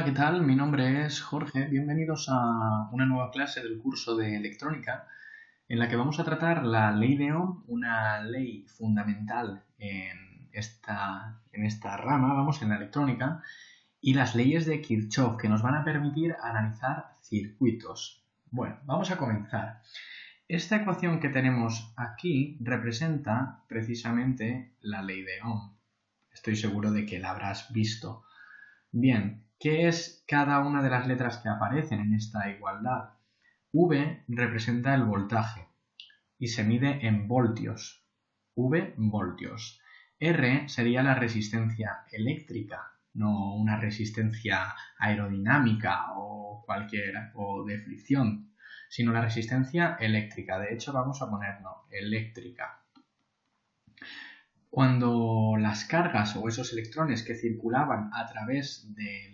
¿qué tal? Mi nombre es Jorge. Bienvenidos a una nueva clase del curso de electrónica en la que vamos a tratar la ley de Ohm, una ley fundamental en esta rama, vamos, en la electrónica, y las leyes de Kirchhoff que nos van a permitir analizar circuitos. Bueno, vamos a comenzar. Esta ecuación que tenemos aquí representa precisamente la ley de Ohm. Estoy seguro de que la habrás visto. Bien, ¿qué es cada una de las letras que aparecen en esta igualdad? V representa el voltaje y se mide en voltios. V, voltios. R sería la resistencia eléctrica, no una resistencia aerodinámica o de fricción, sino la resistencia eléctrica. De hecho, vamos a ponerlo eléctrica. Cuando las cargas o esos electrones que circulan a través de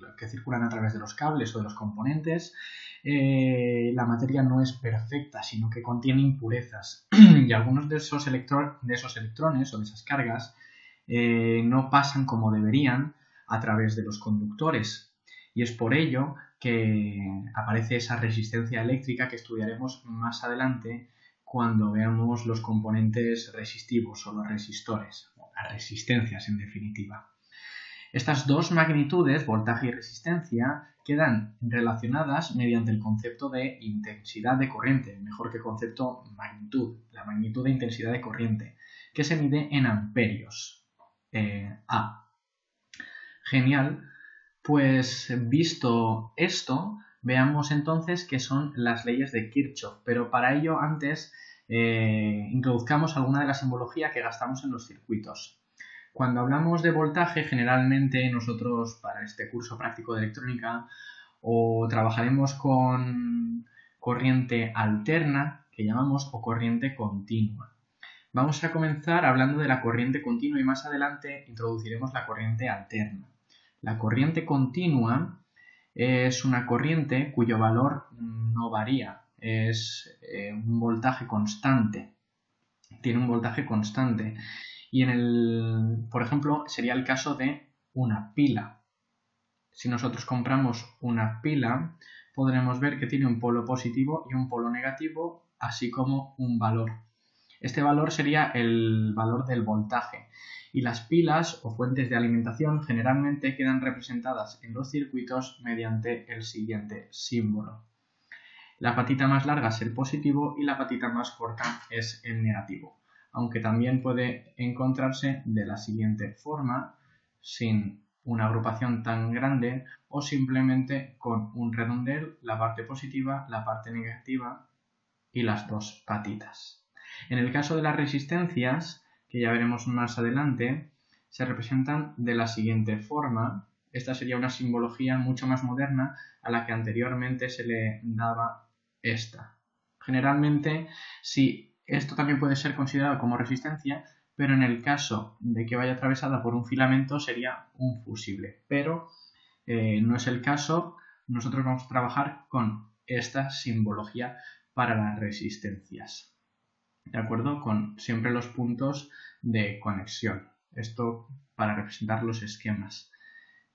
los cables o de los componentes, la materia no es perfecta, sino que contiene impurezas. Y algunos de esos electrones o de esas cargas no pasan como deberían a través de los conductores. Y es por ello que aparece esa resistencia eléctrica que estudiaremos más adelante cuando veamos los componentes resistivos o los resistores, o las resistencias en definitiva. Estas dos magnitudes, voltaje y resistencia, quedan relacionadas mediante el concepto de intensidad de corriente, mejor que concepto magnitud, la magnitud de intensidad de corriente, que se mide en amperios. A. Genial. Pues visto esto, veamos entonces qué son las leyes de Kirchhoff, pero para ello antes introduzcamos alguna de la simbología que gastamos en los circuitos. Cuando hablamos de voltaje, generalmente nosotros para este curso práctico de electrónica o trabajaremos con corriente alterna, que llamamos, o corriente continua. Vamos a comenzar hablando de la corriente continua y más adelante introduciremos la corriente alterna. La corriente continua es una corriente cuyo valor no varía, es un voltaje constante, tiene un voltaje constante. Y por ejemplo, sería el caso de una pila. Si nosotros compramos una pila, podremos ver que tiene un polo positivo y un polo negativo, así como un valor. Este valor sería el valor del voltaje. Y las pilas o fuentes de alimentación generalmente quedan representadas en los circuitos mediante el siguiente símbolo. La patita más larga es el positivo y la patita más corta es el negativo, aunque también puede encontrarse de la siguiente forma, sin una agrupación tan grande o simplemente con un redondel, la parte positiva, la parte negativa y las dos patitas. En el caso de las resistencias, que ya veremos más adelante, se representan de la siguiente forma. Esta sería una simbología mucho más moderna a la que anteriormente se le daba esta. Generalmente, sí, esto también puede ser considerado como resistencia, pero en el caso de que vaya atravesada por un filamento sería un fusible. Pero no es el caso. Nosotros vamos a trabajar con esta simbología para las resistencias. ¿De acuerdo? Con siempre los puntos de conexión. Esto para representar los esquemas.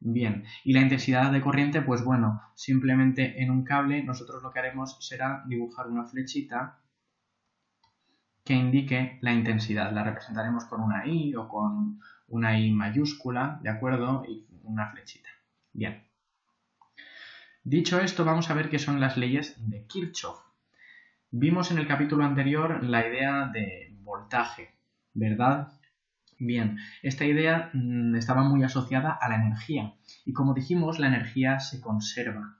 Bien, y la intensidad de corriente, pues bueno, simplemente en un cable nosotros lo que haremos será dibujar una flechita que indique la intensidad. La representaremos con una I o con una I mayúscula, ¿de acuerdo? Y una flechita. Bien. Dicho esto, vamos a ver qué son las leyes de Kirchhoff. Vimos en el capítulo anterior la idea de voltaje, ¿verdad? Bien, esta idea estaba muy asociada a la energía y como dijimos, la energía se conserva.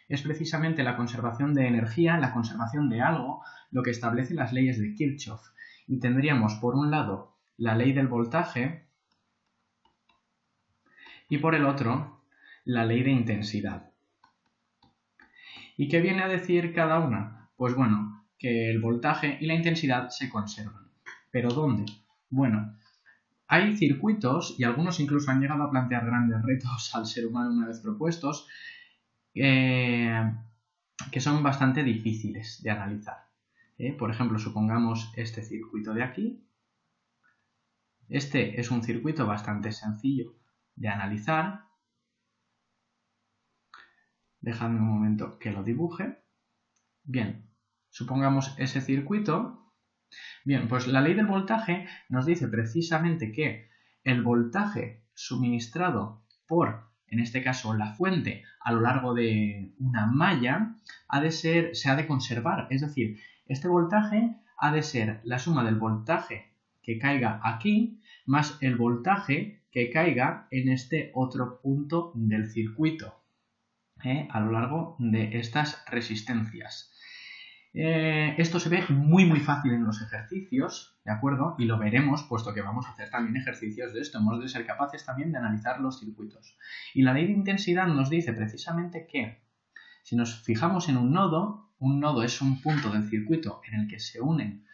Es precisamente la conservación de energía, la conservación de algo, lo que establece las leyes de Kirchhoff. Y tendríamos por un lado la ley del voltaje y por el otro la ley de intensidad. ¿Y qué viene a decir cada una? Pues bueno, que el voltaje y la intensidad se conservan. ¿Pero dónde? Bueno, hay circuitos, y algunos incluso han llegado a plantear grandes retos al ser humano una vez propuestos, que son bastante difíciles de analizar. Por ejemplo, supongamos este circuito de aquí. Este es un circuito bastante sencillo de analizar. Dejadme un momento que lo dibuje. Bien, supongamos ese circuito. Bien, pues la ley del voltaje nos dice precisamente que el voltaje suministrado por, en este caso, la fuente a lo largo de una malla se ha de conservar. Es decir, este voltaje ha de ser la suma del voltaje que caiga aquí más el voltaje que caiga en este otro punto del circuito, a lo largo de estas resistencias. Esto se ve muy fácil en los ejercicios, ¿de acuerdo? Y lo veremos, puesto que vamos a hacer también ejercicios de esto. Hemos de ser capaces también de analizar los circuitos. Y la ley de intensidad nos dice precisamente que si nos fijamos en un nodo es un punto del circuito en el que se unen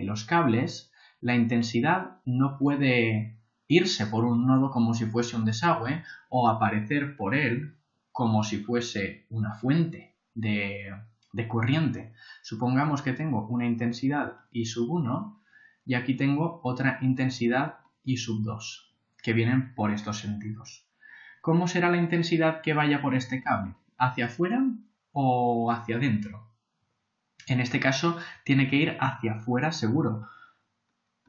los cables, la intensidad no puede irse por un nodo como si fuese un desagüe o aparecer por él como si fuese una fuente de corriente. Supongamos que tengo una intensidad I sub 1 y aquí tengo otra intensidad I sub 2, que vienen por estos sentidos. ¿Cómo será la intensidad que vaya por este cable? ¿Hacia afuera o hacia adentro? En este caso tiene que ir hacia afuera seguro.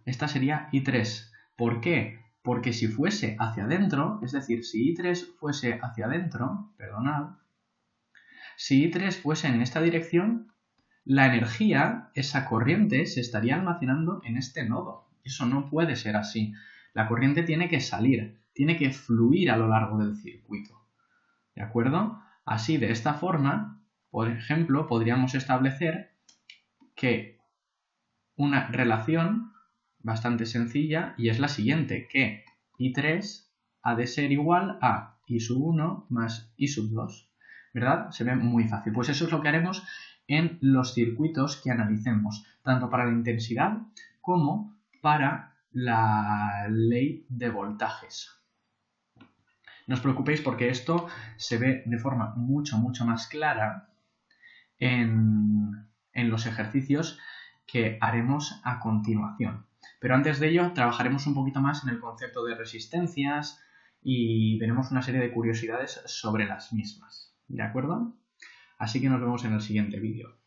Esta sería I3. ¿Por qué? Porque si fuese hacia adentro, es decir, si I3 fuese hacia adentro, perdonad, si I3 fuese en esta dirección, la energía, esa corriente, se estaría almacenando en este nodo. Eso no puede ser así. La corriente tiene que salir, tiene que fluir a lo largo del circuito. ¿De acuerdo? Así, de esta forma, por ejemplo, podríamos establecer que una relación bastante sencilla y es la siguiente, que I3 ha de ser igual a I sub 1 más I sub 2. ¿Verdad? Se ve muy fácil. Pues eso es lo que haremos en los circuitos que analicemos, tanto para la intensidad como para la ley de voltajes. No os preocupéis porque esto se ve de forma mucho más clara en los ejercicios que haremos a continuación. Pero antes de ello trabajaremos un poquito más en el concepto de resistencias y veremos una serie de curiosidades sobre las mismas. ¿De acuerdo? Así que nos vemos en el siguiente vídeo.